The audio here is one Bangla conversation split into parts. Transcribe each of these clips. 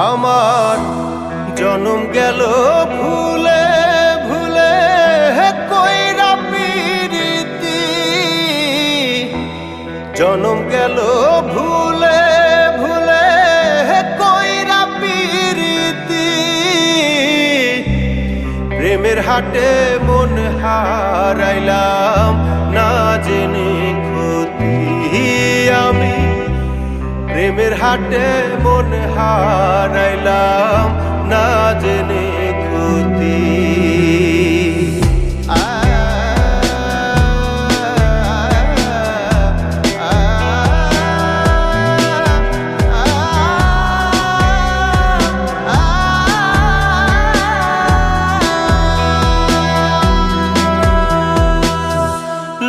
আমার জনম গেল ভুলে ভুলে কইরা পিরিতি, জনম গেল ভুলে ভুলে কইরা পিরিতি। প্রেমের হাটে মন হারাইলাম না জেনে ক্ষতি আমি, প্রেমের হাটে মন হারাইলাম না জেনে ক্ষতি।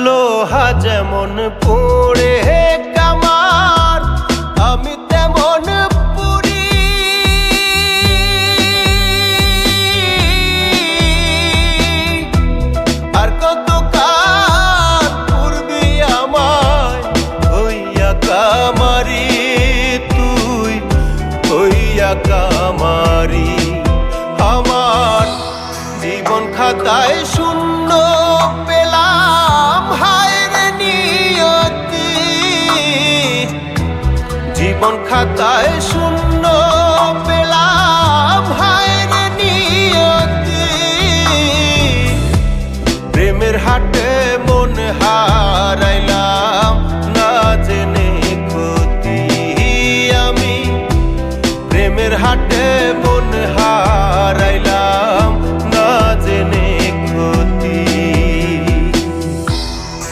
লোহা যেমন পড়ে কামার, আমি তেমন পুরি। আর কত কাল পূর্বি আমায় হইয়া কামারি, তুই হইয়া কামারি। আমার জীবন খাতায় শূন্য পেলাম হায়রে নিয়তি, জীবন খাতায় শূন্য